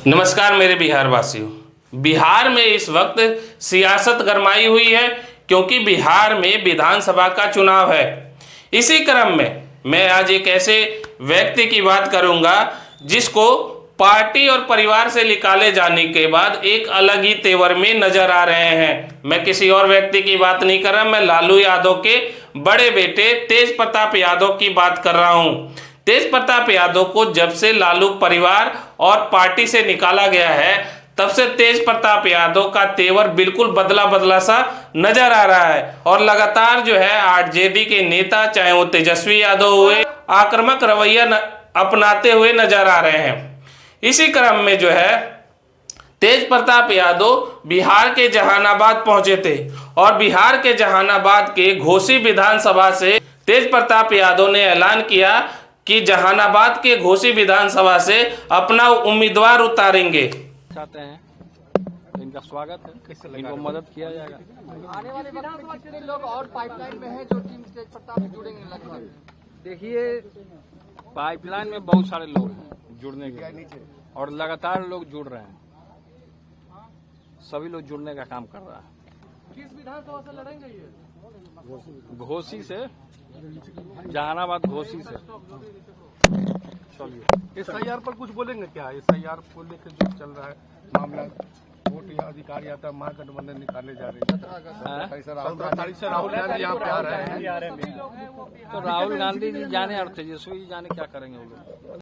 नमस्कार मेरे बिहार वासियों। बिहार में इस वक्त सियासत गरमाई हुई है क्योंकि बिहार में विधानसभा का चुनाव है। इसी क्रम में मैं आज एक ऐसे व्यक्ति की बात करूंगा जिसको पार्टी और परिवार से निकाले जाने के बाद एक अलग ही तेवर में नजर आ रहे हैं। मैं किसी और व्यक्ति की बात नहीं कर रहा, मैं लालू यादव के बड़े बेटे तेज प्रताप यादव की बात कर रहा हूं। तेज प्रताप यादव को जब से लालू परिवार और पार्टी से निकाला गया है तब से तेज प्रताप यादव का तेवर बिल्कुल बदला बदला सा नजर आ रहा है और लगातार जो है आरजेडी के नेता चाहे वो तेजस्वी यादव हुए आक्रामक रवैया अपनाते हुए नजर आ रहे हैं। इसी क्रम में जो है तेज प्रताप यादव बिहार के जहानाबाद पहुंचे थे और बिहार के जहानाबाद के घोसी विधानसभा से तेज प्रताप यादव ने ऐलान किया कि जहानाबाद के घोसी विधानसभा से अपना उम्मीदवार उतारेंगे। चाहते हैं, इनका स्वागत है, इनको मदद किया जाएगा। आने वाले वक्त में कितने लोग और पाइपलाइन में हैं जो टीम तेज प्रताप से जुड़ेंगे लगभग? देखिए, पाइपलाइन में बहुत सारे लोग हैं जुड़ने के और लगातार लोग जुड़ रहे हैं। सभी लोग जुड़ने का काम कर रहा है। किस विधानसभा से लड़ेंगे ये? घोसी से, जहानाबाद घोसी से। चलिए, SIR पर कुछ बोलेंगे क्या? SIR को लेकर जो चल रहा है मामला, वोट या अधिकार या महागठबंधन निकाले जा रहे हैं। 17 तारीख से राहुल गांधी यहाँ पे आ रहे हैं। तो राहुल गांधी जी जाने और तेजस्वी जी जाने क्या करेंगे वो लोग।